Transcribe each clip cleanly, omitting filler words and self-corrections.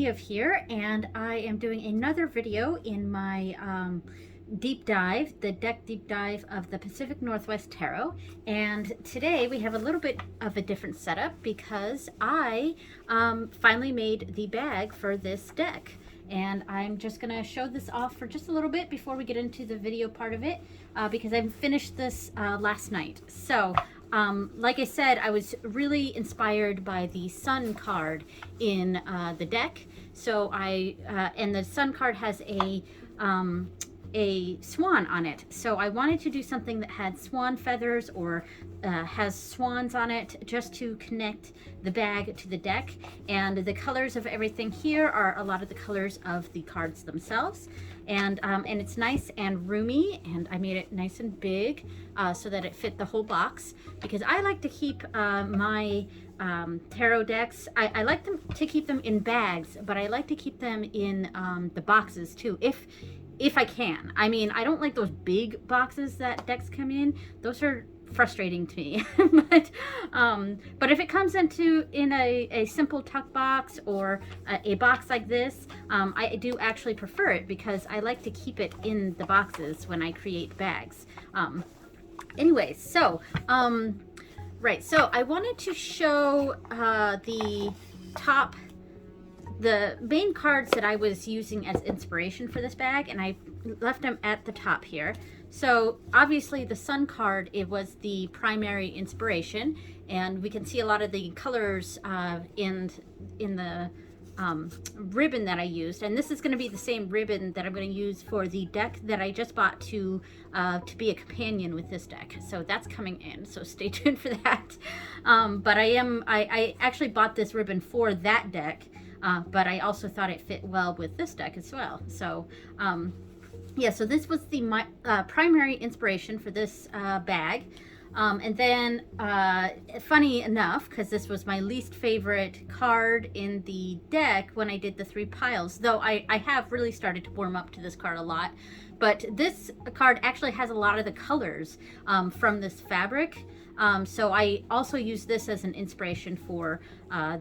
Mia here, and I am doing another video in my deep dive, the deck deep dive of the Pacific Northwest Tarot. And today we have a little bit of a different setup because I finally made the bag for this deck. And I'm just gonna show this off for just a little bit before we get into the video part of it, because I finished this last night. So like I said, I was really inspired by the Sun card in the deck. So and the Sun card has a swan on it. So I wanted to do something that had swan feathers or has swans on it, just to connect the bag to the deck. And the colors of everything here are a lot of the colors of the cards themselves. And it's nice and roomy, and I made it nice and big so that it fit the whole box, because I like to keep my tarot decks, I like them to keep them in bags, but I like to keep them in the boxes too, if I can. I mean, I don't like those big boxes that decks come in. Those are frustrating to me. but if it comes in a simple tuck box or a box like this, I do actually prefer it, because I like to keep it in the boxes when I create bags. Anyways, so right, so I wanted to show the main cards that I was using as inspiration for this bag, and I left them at the top here. So obviously the Sun card, it was the primary inspiration, and we can see a lot of the colors in the ribbon that I used. And this is going to be the same ribbon that I'm going to use for the deck that I just bought to be a companion with this deck. So that's coming in, so stay tuned for that. But I actually bought this ribbon for that deck, but I also thought it fit well with this deck as well. So yeah, so this was the primary inspiration for this bag. And then, funny enough, because this was my least favorite card in the deck when I did the 3 piles, though I have really started to warm up to this card a lot, but this card actually has a lot of the colors from this fabric. So I also used this as an inspiration for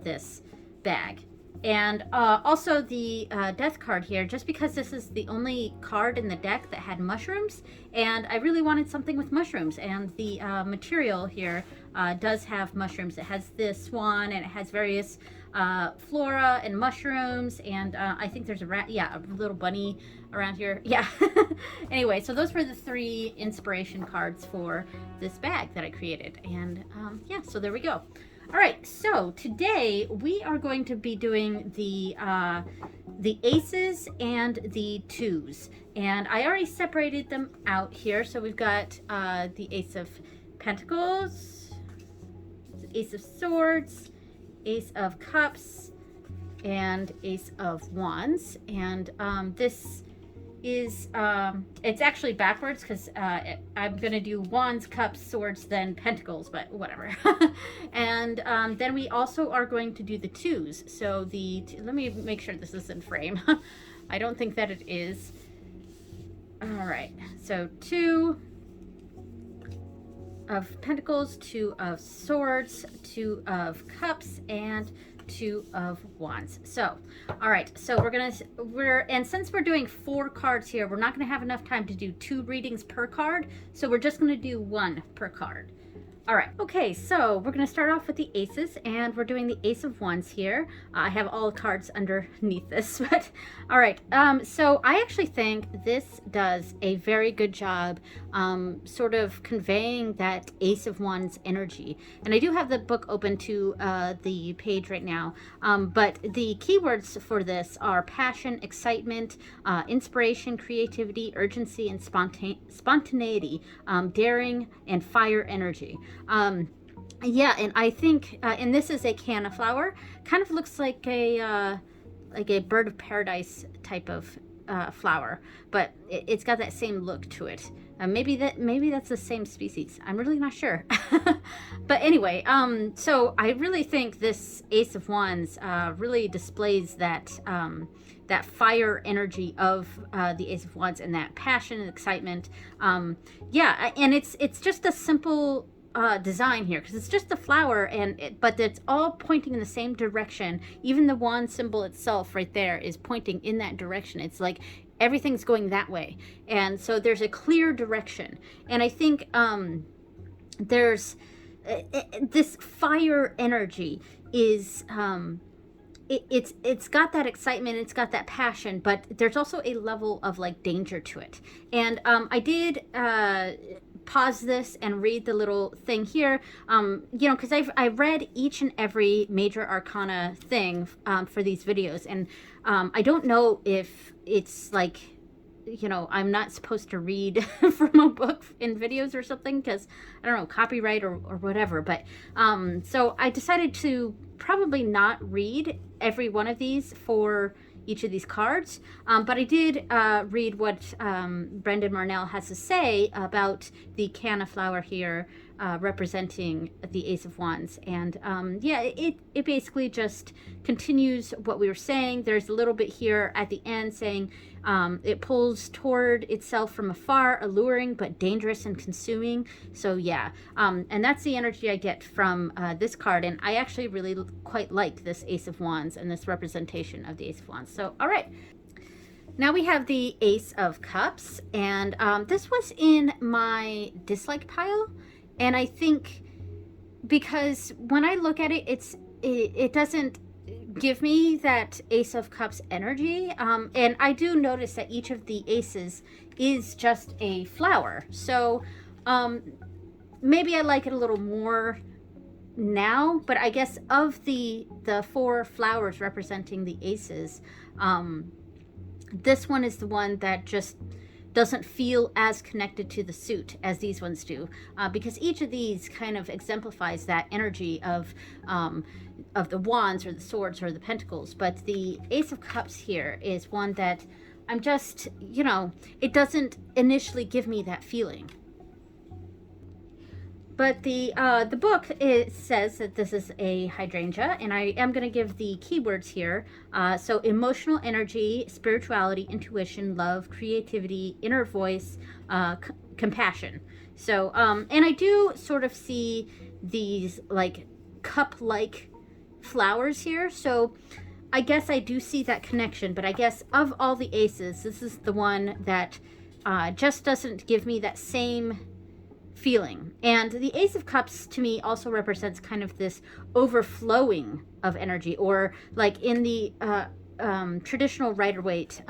this bag. And also the death card here, just because this is the only card in the deck that had mushrooms, and I really wanted something with mushrooms, and the material here does have mushrooms. It has this swan, and it has various flora and mushrooms, and I think there's a rat, yeah, a little bunny around here, yeah. Anyway, so those were the 3 inspiration cards for this bag that I created, and yeah, so there we go. All right, so today we are going to be doing the aces and the 2s, and I already separated them out here. So we've got the Ace of Pentacles, Ace of Swords, Ace of Cups, and Ace of Wands. And this is it's actually backwards, because I'm gonna do Wands, Cups, Swords, then Pentacles, but whatever. And then we also are going to do the 2s. So let me make sure this is in frame. I don't think that it is. All right, so 2 of Pentacles, 2 of Swords, 2 of Cups, and 2 of Wands. So all right, so and since we're doing 4 cards here, we're not going to have enough time to do 2 readings per card, so we're just going to do 1 per card. All right, okay, so we're going to start off with the aces, and we're doing the Ace of Wands here. I have all the cards underneath this, but all right. So I actually think this does a very good job sort of conveying that Ace of Wands energy. And I do have the book open to the page right now, but the keywords for this are passion, excitement, inspiration, creativity, urgency, and spontaneity, daring, and fire energy. Yeah, and I think, and this is a canna flower, kind of looks like a bird of paradise type of flower, but it's got that same look to it. Maybe that's the same species. I'm really not sure. But anyway, so I really think this Ace of Wands really displays that that fire energy of the Ace of Wands, and that passion and excitement. Yeah, and it's just a simple design here, because it's just the flower, but it's all pointing in the same direction. Even the wand symbol itself right there is pointing in that direction. It's like everything's going that way, and so there's a clear direction. And I think there's this fire energy is it's got that excitement, it's got that passion, but there's also a level of like danger to it. And I did pause this and read the little thing here, you know, because I read each and every major arcana thing for these videos, and I don't know if it's like, you know, I'm not supposed to read from a book in videos or something, because I don't know, copyright or whatever. But so I decided to probably not read every one of these for each of these cards, but I did read what Brendan Marnell has to say about the canna flower here, representing the Ace of Wands. And yeah, it basically just continues what we were saying. There's a little bit here at the end saying it pulls toward itself from afar, alluring but dangerous and consuming. So yeah, and that's the energy I get from this card, and I actually really quite like this Ace of Wands and this representation of the Ace of Wands. So all right, now we have the Ace of Cups, and this was in my dislike pile. And I think because when I look at it, it doesn't give me that Ace of Cups energy. And I do notice that each of the aces is just a flower. So maybe I like it a little more now, but I guess of the 4 flowers representing the aces, this one is the one that just doesn't feel as connected to the suit as these ones do, because each of these kind of exemplifies that energy of the wands or the swords or the pentacles. But the Ace of Cups here is one that I'm just, you know, it doesn't initially give me that feeling. But the book, it says that this is a hydrangea, and I am going to give the keywords here. So emotional energy, spirituality, intuition, love, creativity, inner voice, compassion. So, and I do sort of see these like cup-like flowers here. So I guess I do see that connection, but I guess of all the aces, this is the one that just doesn't give me that same feeling. And the Ace of Cups to me also represents kind of this overflowing of energy, or like in the traditional Rider-Waite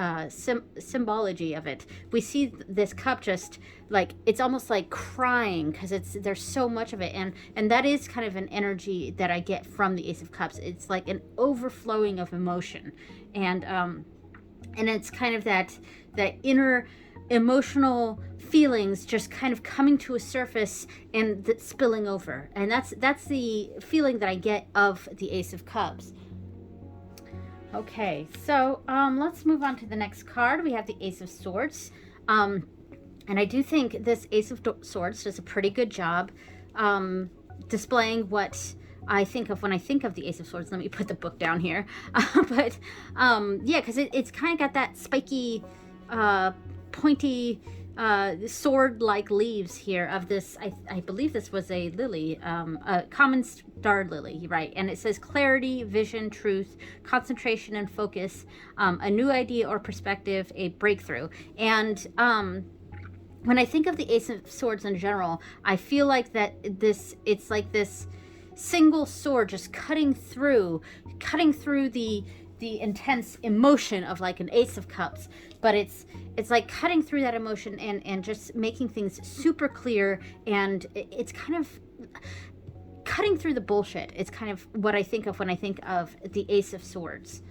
symbology of it, we see this cup just like, it's almost like crying because there's so much of it, and that is kind of an energy that I get from the Ace of Cups. It's like an overflowing of emotion, and it's kind of that inner emotional feelings just kind of coming to a surface and spilling over. And that's the feeling that I get of the Ace of Cups. Okay, so let's move on to the next card. We have the Ace of Swords. And I do think this Ace of Swords does a pretty good job displaying what I think of when I think of the Ace of Swords. Let me put the book down here. But yeah, because it's kind of got that spiky, pointy sword-like leaves here of this. I believe this was a lily, a common star lily, right? And it says clarity, vision, truth, concentration, and focus, a new idea or perspective, a breakthrough. And when I think of the Ace of Swords in general, I feel like that it's like this single sword just cutting through the intense emotion of like an Ace of Cups, but it's like cutting through that emotion and just making things super clear, and it's kind of cutting through the bullshit. It's kind of what I think of when I think of the Ace of Swords.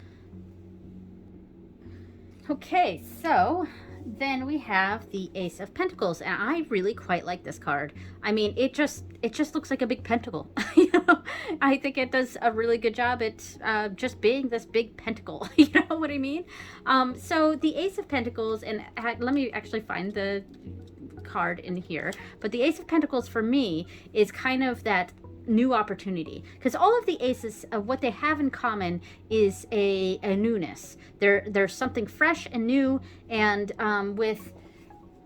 Okay, so then we have the Ace of Pentacles, and I really quite like this card. I mean, it just looks like a big pentacle. You know, I think it does a really good job at just being this big pentacle. You know what I mean? So the Ace of Pentacles, and let me actually find the card in here. But the Ace of Pentacles for me is kind of that new opportunity, because all of the aces, what they have in common is a newness. There's something fresh and new, and with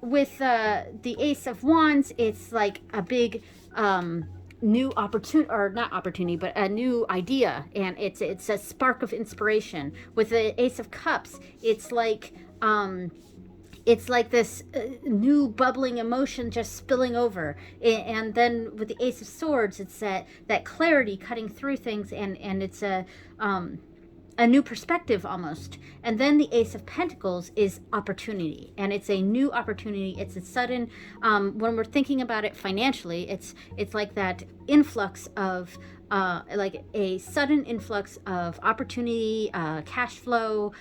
with the Ace of Wands, it's like a big new opportunity, or not opportunity, but a new idea, and it's a spark of inspiration. With the Ace of Cups, it's like this new bubbling emotion just spilling over. And then with the Ace of Swords, it's that clarity cutting through things, and it's a new perspective almost. And then the Ace of Pentacles is opportunity, and it's a new opportunity. It's a sudden, when we're thinking about it financially, it's like that influx of like a sudden influx of opportunity, cash flow,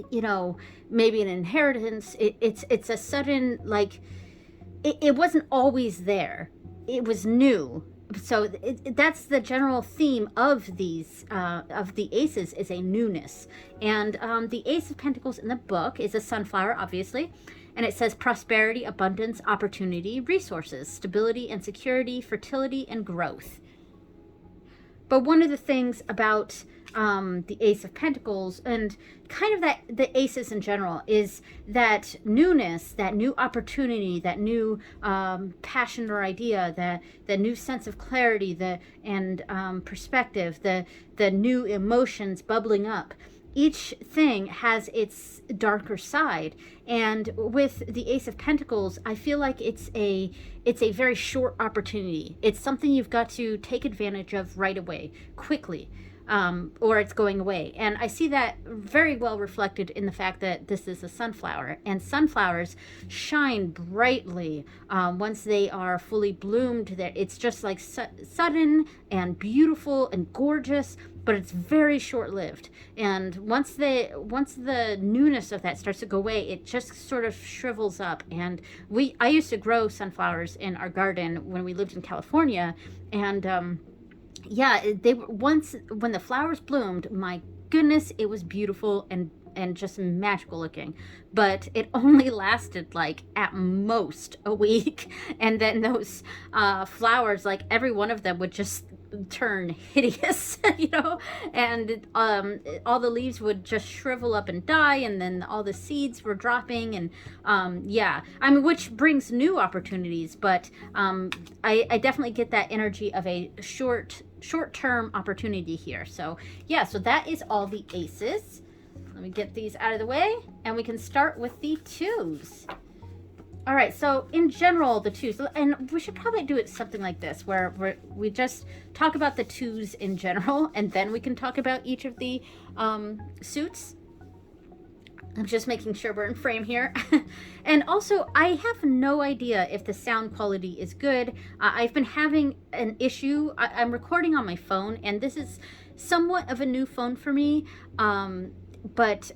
you know, maybe an inheritance. It's a sudden, like, it wasn't always there, it was new. So that's the general theme of these of the aces, is a newness. And the Ace of Pentacles in the book is a sunflower, obviously, and it says prosperity, abundance, opportunity, resources, stability and security, fertility and growth. But one of the things about the Ace of Pentacles, and kind of that the aces in general, is that newness, that new opportunity, that new passion or idea, the new sense of clarity, and perspective, the new emotions bubbling up. Each thing has its darker side, and with the Ace of Pentacles, I feel like it's a very short opportunity. It's something you've got to take advantage of right away, quickly, or it's going away. And I see that very well reflected in the fact that this is a sunflower, and sunflowers shine brightly once they are fully bloomed. It's just like sudden and beautiful and gorgeous, but it's very short-lived. And once the newness of that starts to go away, it just sort of shrivels up. And I used to grow sunflowers in our garden when we lived in California, and yeah, they were, once when the flowers bloomed, my goodness, it was beautiful and just magical looking. But it only lasted like at most a week, and then those flowers, like every one of them would just turn hideous, you know, and all the leaves would just shrivel up and die, and then all the seeds were dropping, and yeah, I mean, which brings new opportunities, but I definitely get that energy of a short-term opportunity here. So yeah, so that is all the aces. Let me get these out of the way, and we can start with the twos. All right, so in general, the twos, and we should probably do it something like this, where we just talk about the twos in general, and then we can talk about each of the suits. I'm just making sure we're in frame here. And also, I have no idea if the sound quality is good. I've been having an issue. I'm recording on my phone, and this is somewhat of a new phone for me, but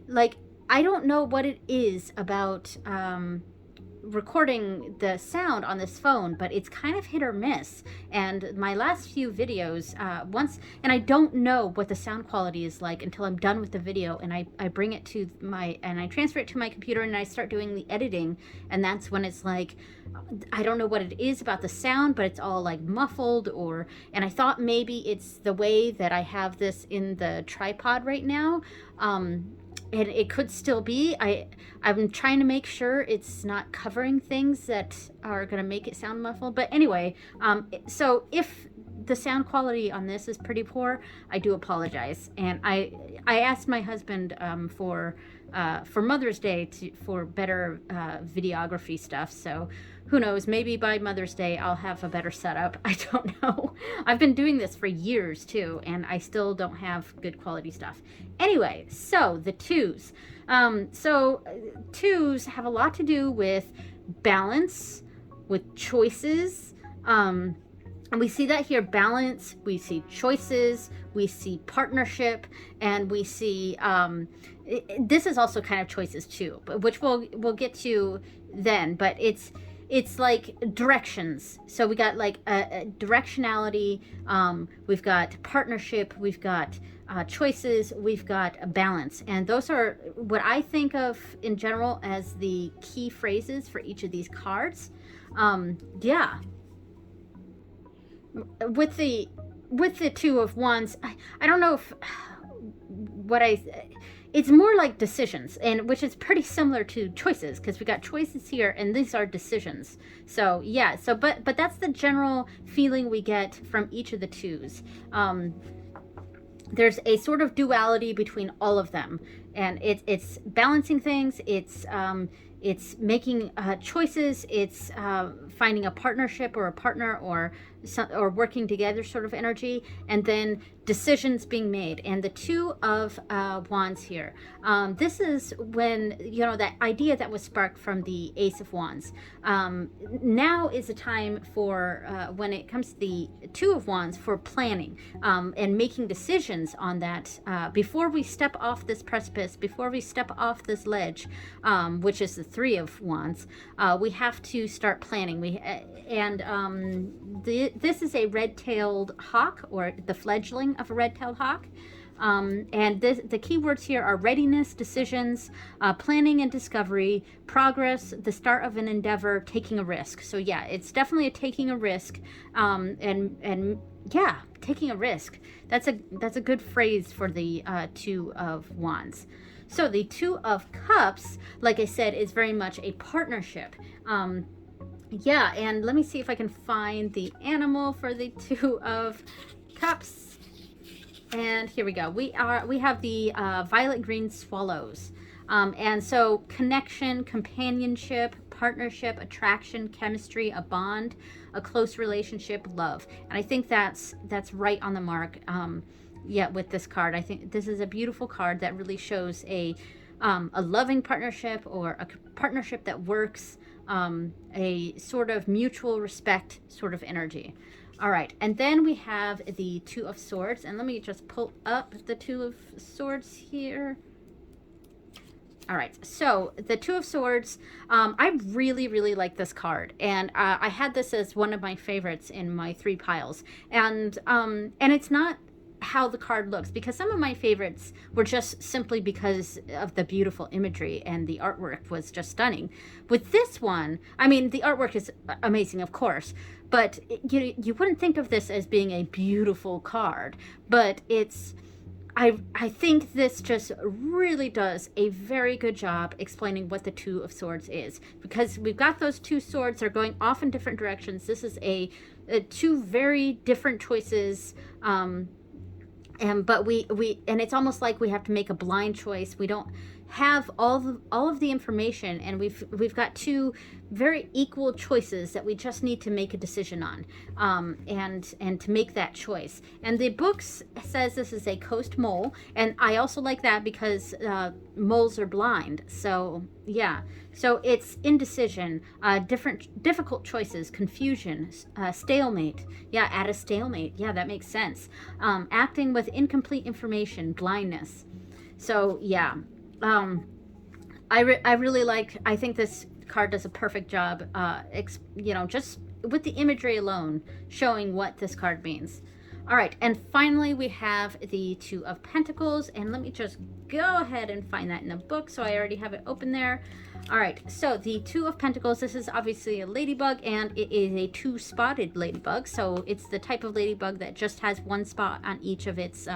like, I don't know what it is about recording the sound on this phone, but it's kind of hit or miss. And my last few videos, and I don't know what the sound quality is like until I'm done with the video, and I bring it to I transfer it to my computer, and I start doing the editing, and that's when it's like, I don't know what it is about the sound, but it's all like muffled, and I thought maybe it's the way that I have this in the tripod right now. And it could still be. I'm trying to make sure it's not covering things that are going to make it sound muffled. But anyway, so if the sound quality on this is pretty poor, I do apologize. And I asked my husband for Mother's Day for better videography stuff. So who knows, maybe by Mother's Day I'll have a better setup. I don't know. I've been doing this for years too, and I still don't have good quality stuff. Anyway, so the twos. So twos have a lot to do with balance, with choices. And we see that here: balance, we see choices, we see partnership, and we see this is also kind of choices too, but which we'll get to then. But it's like directions. So we got like a directionality, we've got partnership, we've got choices, we've got a balance. And those are what I think of in general as the key phrases for each of these cards. Yeah. With the Two of Wands, I don't know if it's more like decisions, and which is pretty similar to choices, because we got choices here and these are decisions. So yeah, so but that's the general feeling we get from each of the twos. There's a sort of duality between all of them, and it's balancing things, it's making choices, it's finding a partnership or a partner, or working together sort of energy, and then decisions being made. And the Two of Wands here, this is when, you know, that idea that was sparked from the Ace of Wands. Now is a time for, when it comes to the Two of Wands, for planning and making decisions on that before we step off this precipice, before we step off this ledge, which is the Three of Wands. We have to start planning. This is a red-tailed hawk, or the fledgling of a red-tailed hawk. And the keywords here are readiness, decisions, planning and discovery, progress, the start of an endeavor, taking a risk. So yeah, it's definitely taking a risk, and yeah, taking a risk. That's a good phrase for the Two of Wands. So the Two of Cups, like I said, is very much a partnership. Yeah, and let me see if I can find the animal for the Two of Cups. And here we go. We have the violet green swallows. And so connection, companionship, partnership, attraction, chemistry, a bond, a close relationship, love. And I think that's right on the mark. Yeah, with this card, I think this is a beautiful card that really shows a loving partnership, or a partnership that works, a sort of mutual respect sort of energy. All right, and then we have the Two of Swords, and let me just pull up the Two of Swords here. All right, so the Two of Swords, I really, really like this card, and I had this as one of my favorites in my 3 piles, and it's not how the card looks, because some of my favorites were just simply because of the beautiful imagery, and the artwork was just stunning. With this one, I mean, the artwork is amazing, of course, but you wouldn't think of this as being a beautiful card, but it's, I think this just really does a very good job explaining what the Two of Swords is, because we've got those 2 swords, they're going off in different directions. This is a 2 very different choices, but and it's almost like we have to make a blind choice. We don't have all of the information, and we've got 2 very equal choices that we just need to make a decision on, and to make that choice. And the books says this is a coast mole, and I also like that because moles are blind. So yeah, so it's indecision, difficult choices, confusion, stalemate. Yeah, at a stalemate. Yeah, that makes sense. Acting with incomplete information, blindness. So yeah. I really like, I think this card does a perfect job, just with the imagery alone, showing what this card means. All right, and finally we have the Two of Pentacles, and let me just go ahead and find that in the book, so I already have it open there. All right, so the Two of Pentacles, this is obviously a ladybug, and it is a 2-spotted ladybug, so it's the type of ladybug that just has 1 spot on each of its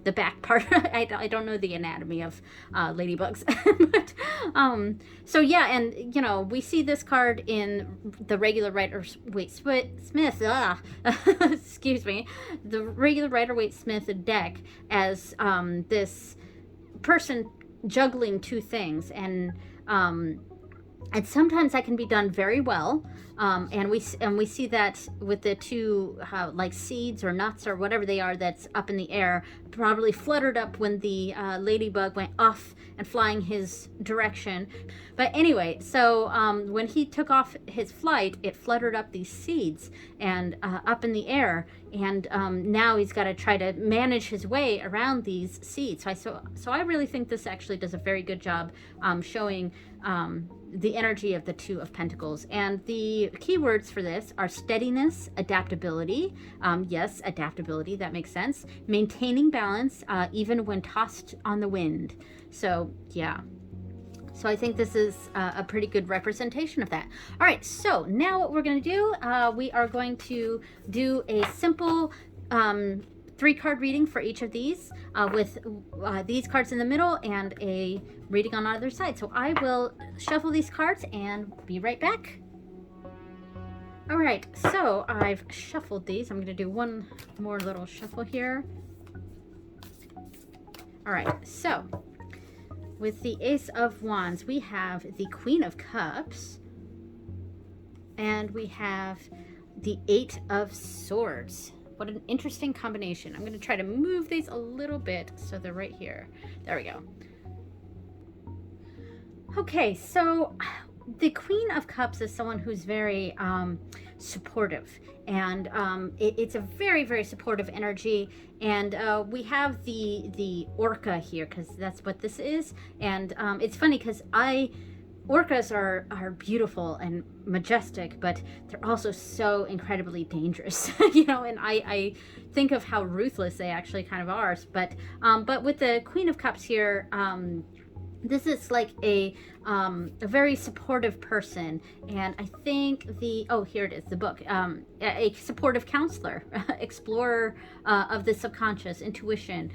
the back part. I don't know the anatomy of ladybugs. But so yeah, and we see this card in the regular Rider-Waite-Smith excuse me, the regular Rider-Waite-Smith deck as this person juggling 2 things, and sometimes that can be done very well, and we see that with the 2 like seeds or nuts or whatever they are that's up in the air, probably fluttered up when the ladybug went off and flying his direction. But anyway, so when he took off his flight, it fluttered up these seeds and up in the air, and now he's got to try to manage his way around these seeds. So I really think this actually does a very good job showing the energy of the Two of Pentacles. And the keywords for this are steadiness, adaptability. Yes, adaptability, that makes sense. Maintaining balance, even when tossed on the wind. So yeah. So I think this is a pretty good representation of that. All right, so now what we're going to do, we are going to do a simple 3-card reading for each of these with these cards in the middle and a reading on either side. So I will shuffle these cards and be right back. All right, so I've shuffled these. I'm going to do one more little shuffle here. All right, so with the Ace of Wands, we have the Queen of Cups, and we have the 8 of Swords. What an interesting combination. I'm going to try to move these a little bit so they're right here. There we go. Okay, so the Queen of Cups is someone who's very supportive, and it's a very, very supportive energy. And we have the orca here because that's what this is. And it's funny because orcas are beautiful and majestic, but they're also so incredibly dangerous, you know, and I think of how ruthless they actually kind of are. But with the Queen of Cups here, this is like a very supportive person, and I think here it is, the book, a supportive counselor, explorer of the subconscious, intuition,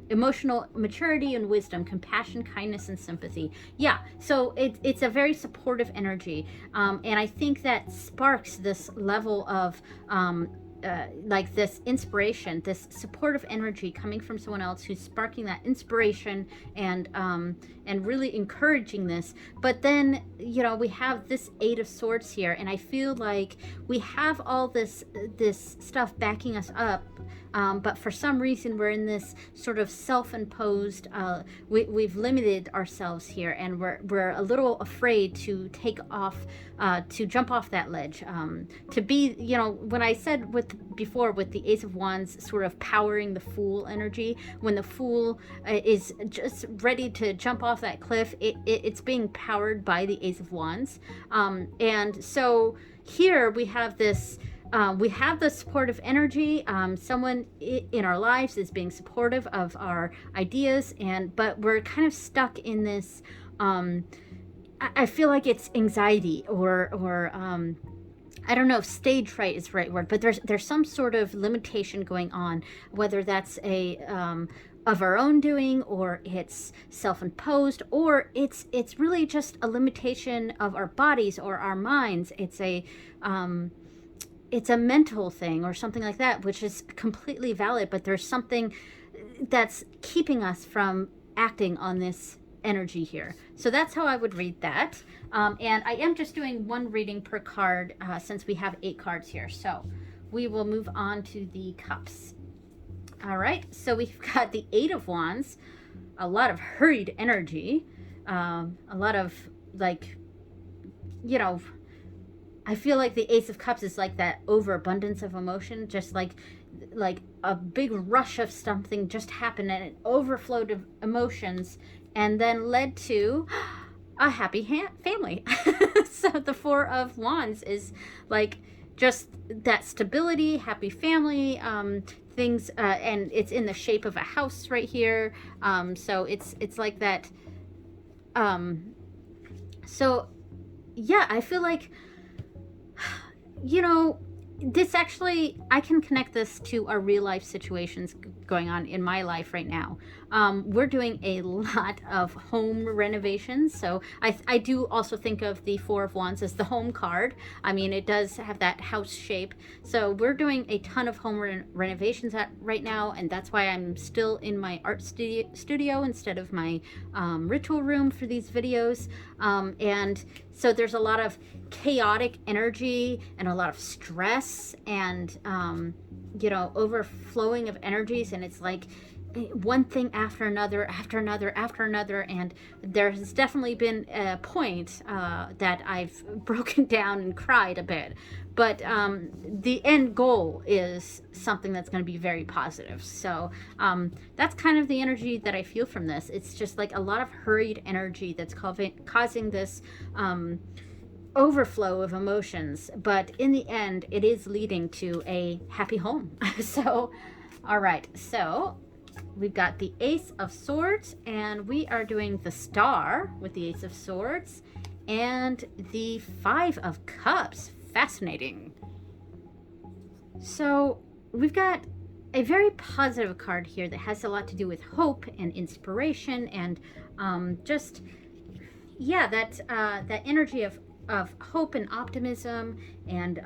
emotional maturity and wisdom, compassion, kindness, and sympathy. Yeah, so it's a very supportive energy, and I think that sparks this level of like this inspiration, this supportive energy coming from someone else who's sparking that inspiration and really encouraging this. But then, you know, we have this 8 of Swords here, and I feel like we have all this stuff backing us up, but for some reason we're in this sort of self-imposed, we've limited ourselves here, and we're a little afraid to take off, to jump off that ledge, to be, you know, when I said before with the Ace of Wands sort of powering the Fool energy, when the Fool is just ready to jump off that cliff, it's being powered by the Ace of Wands. And so here we have this, we have the supportive energy. Someone in our lives is being supportive of our ideas, but we're kind of stuck in this, I feel like it's anxiety or I don't know if stage fright is the right word, but there's some sort of limitation going on, whether that's of our own doing, or it's self-imposed, or it's really just a limitation of our bodies or our minds. It's a mental thing or something like that, which is completely valid, but there's something that's keeping us from acting on this energy here. So that's how I would read that. And I am just doing one reading per card since we have 8 cards here. So we will move on to the cups. All right, so we've got the 8 of Wands, a lot of hurried energy, a lot of, like, you know, I feel like the Ace of Cups is like that overabundance of emotion, just like a big rush of something just happened and it overflowed of emotions and then led to a happy family. So the 4 of Wands is like just that stability, happy family, things, and it's in the shape of a house right here. So it's like that. So yeah, I feel like, you know, this actually, I can connect this to our real life situations going on in my life right now. We're doing a lot of home renovations. So I do also think of the 4 of Wands as the home card. I mean, it does have that house shape. So we're doing a ton of home renovations right now. And that's why I'm still in my art studio instead of my ritual room for these videos. And so there's a lot of chaotic energy and a lot of stress and, you know, overflowing of energies. And it's like one thing after another, after another, after another. And there has definitely been a point that I've broken down and cried a bit. But the end goal is something that's going to be very positive. So that's kind of the energy that I feel from this. It's just like a lot of hurried energy that's causing this overflow of emotions. But in the end, it is leading to a happy home. So, all right. So we've got the Ace of Swords, and we are doing the Star with the Ace of Swords and the 5 of Cups. Fascinating. So we've got a very positive card here that has a lot to do with hope and inspiration and just, yeah, that energy of hope and optimism and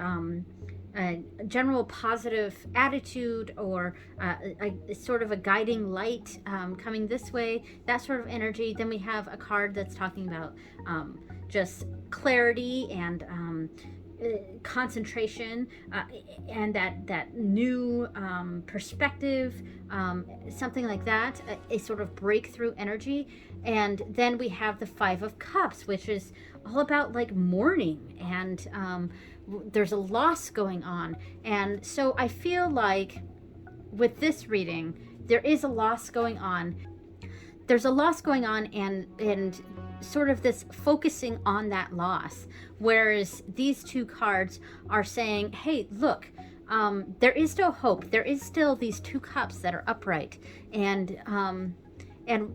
a general positive attitude, or a sort of a guiding light coming this way, that sort of energy. Then we have a card that's talking about just clarity and concentration, and that new perspective, something like that, a sort of breakthrough energy. And then we have the Five of Cups, which is all about like mourning, and there's a loss going on. And so I feel like with this reading, there is a loss going on. There's a loss going on, and sort of this focusing on that loss, whereas these two cards are saying, hey, look, there is still hope, there is still these two cups that are upright, and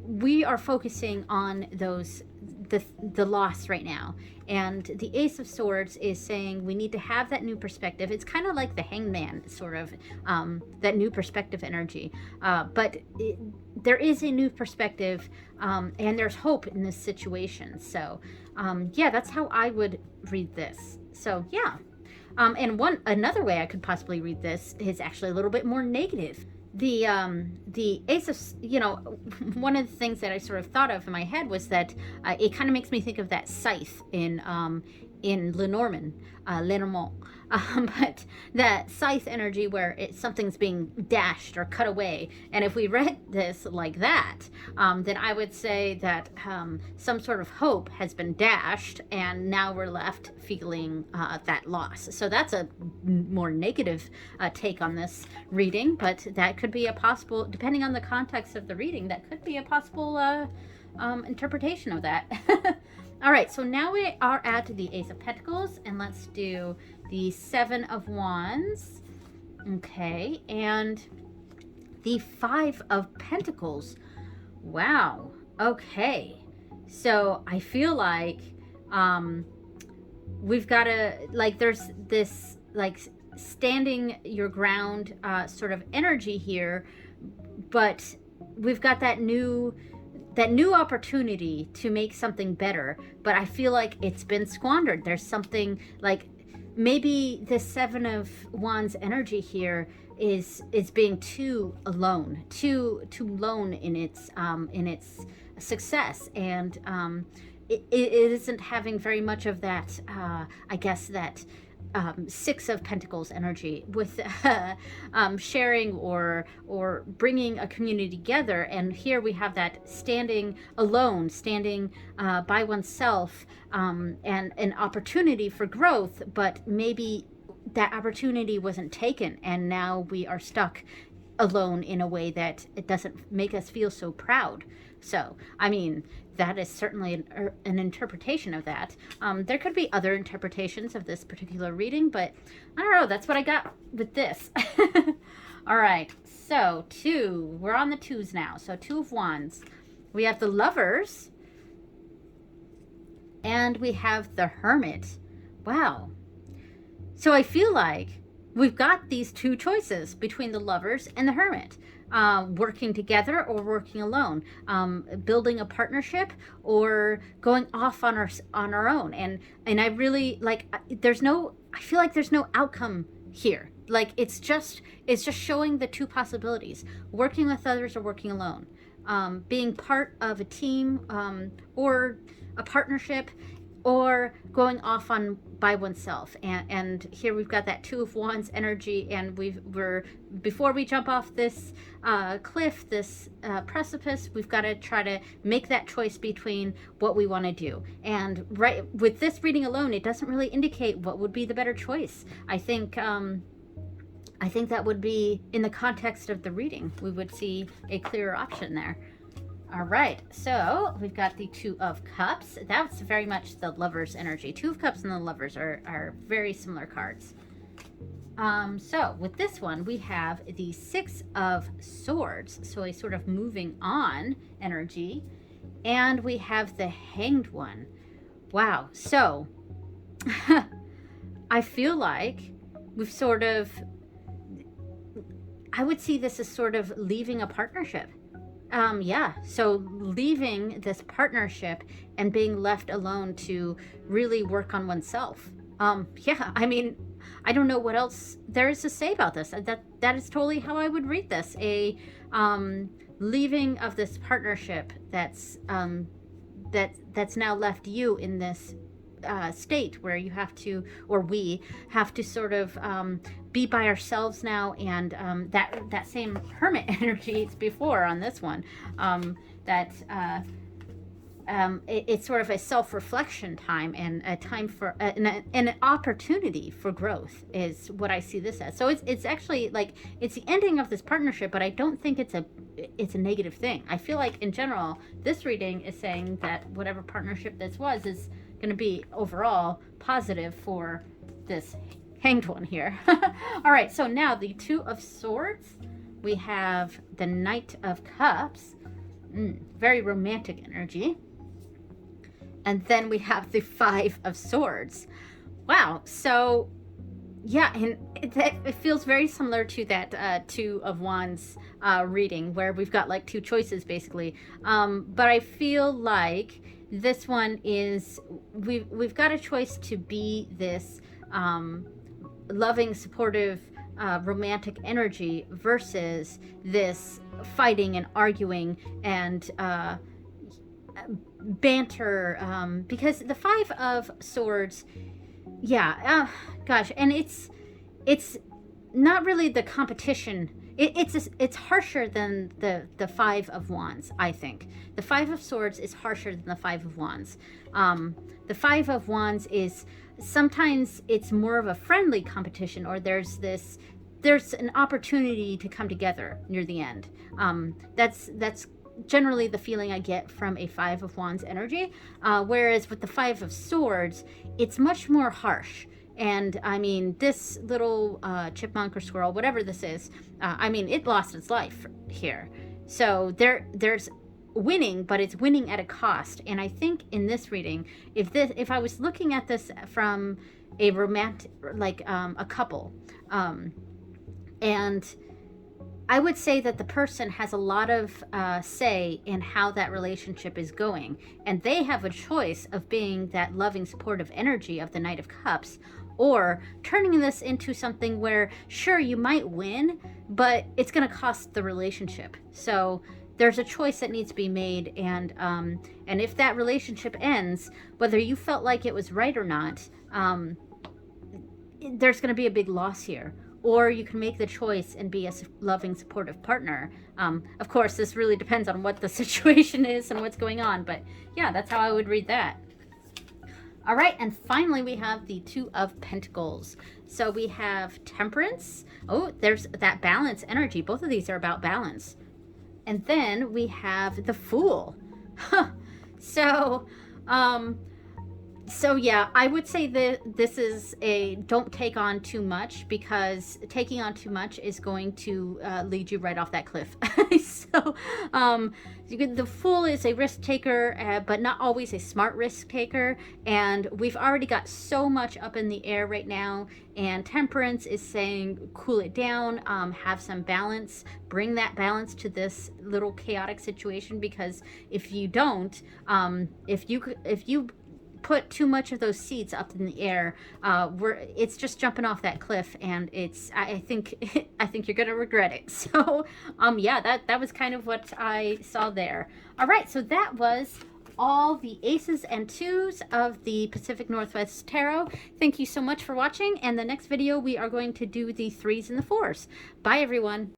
we are focusing on the loss right now. And the Ace of Swords is saying we need to have that new perspective. It's kind of like the Hangman, sort of, that new perspective energy. But there is a new perspective, and there's hope in this situation. So, yeah, that's how I would read this. So, yeah. And another way I could possibly read this is actually a little bit more negative. The Ace of, one of the things that I sort of thought of in my head was that it kind of makes me think of that scythe in Lenormand, but that scythe energy where something's being dashed or cut away. And if we read this like that, then I would say that some sort of hope has been dashed, and now we're left feeling that loss. So that's a more negative take on this reading, but that could be a possible, depending on the context of the reading, that could be a possible interpretation of that. All right, so now we are at the Ace of Pentacles, and let's do the Seven of Wands. Okay, and the Five of Pentacles. Wow. Okay. So I feel like we've got to, like, there's this, like, standing your ground sort of energy here, but we've got that new opportunity to make something better, but I feel like it's been squandered. There's something like maybe the Seven of Wands energy here is being too alone in its success, and it isn't having very much of that I guess that Six of Pentacles energy with sharing or bringing a community together. And here we have that standing alone, standing by oneself, and an opportunity for growth, but maybe that opportunity wasn't taken, and now we are stuck alone in a way that it doesn't make us feel so proud. So, I mean, that is certainly an interpretation of that. There could be other interpretations of this particular reading, but I don't know. That's what I got with this. All right. So, we're on the twos now. So, Two of Wands. We have the Lovers, and we have the Hermit. Wow. So, I feel like we've got these two choices between the Lovers and the Hermit. Working together or working alone, building a partnership or going off on our own. And I really like, I feel like there's no outcome here. Like it's just showing the two possibilities: working with others or working alone, being part of a team, or a partnership, or going off by oneself. And here we've got that Two of Wands energy, and we're before we jump off this cliff, this precipice, we've got to try to make that choice between what we want to do. And right with this reading alone, it doesn't really indicate what would be the better choice. I think that would be, in the context of the reading, we would see a clearer option there. All right, so we've got the Two of Cups. That's very much the Lovers energy. Two of Cups and the Lovers are very similar cards. So with this one, we have the Six of Swords, so a sort of moving on energy, and we have the Hanged One. Wow, so I feel like we've sort of, I would see this as sort of leaving a partnership. Yeah, so leaving this partnership and being left alone to really work on oneself. Yeah, I mean, I don't know what else there is to say about this. That is totally how I would read this. A leaving of this partnership that's now left you in this state where you have to, or we have to sort of be by ourselves now, and that same hermit energy it's before on this one, it's sort of a self-reflection time and a time for an opportunity for growth is what I see this as. So it's actually like it's the ending of this partnership, but I don't think it's a negative thing. I feel like in general this reading is saying that whatever partnership this was is going to be overall positive for this hanged one here. All right, so now the Two of Swords, we have the Knight of Cups, very romantic energy, and then we have the Five of Swords. Wow, so yeah, and it feels very similar to that Two of Wands reading where we've got like two choices basically, but I feel like this one is we've got a choice to be this loving, supportive, romantic energy versus this fighting and arguing and banter, because the Five of Swords, yeah, gosh, and it's not really the competition. It's harsher than the Five of Wands, I think. The Five of Swords is harsher than the Five of Wands. The Five of Wands is sometimes it's more of a friendly competition, or there's an opportunity to come together near the end. That's generally the feeling I get from a Five of Wands energy. Whereas with the Five of Swords, it's much more harsh. And I mean, this little chipmunk or squirrel, whatever this is, I mean, it lost its life here. So there's winning, but it's winning at a cost. And I think in this reading, if I was looking at this from a romantic, like a couple, and I would say that the person has a lot of say in how that relationship is going. And they have a choice of being that loving, supportive energy of the Knight of Cups, or turning this into something where, sure, you might win, but it's going to cost the relationship. So there's a choice that needs to be made. And if that relationship ends, whether you felt like it was right or not, there's going to be a big loss here. Or you can make the choice and be a loving, supportive partner. Of course, this really depends on what the situation is and what's going on. But yeah, that's how I would read that. All right, and finally we have the Two of Pentacles. So we have Temperance. Oh, there's that balance energy. Both of these are about balance. And then we have the Fool. So yeah, I would say that this is a don't take on too much, because taking on too much is going to lead you right off that cliff. So the Fool is a risk taker, but not always a smart risk taker. And we've already got so much up in the air right now. And Temperance is saying, cool it down, have some balance, bring that balance to this little chaotic situation. Because if you don't, if you put too much of those seeds up in the air, it's just jumping off that cliff, and I think you're gonna regret it. So yeah, that was kind of what I saw there. All right, so that was all the aces and twos of the Pacific Northwest Tarot. Thank you so much for watching, and the next video we are going to do the threes and the fours. Bye everyone.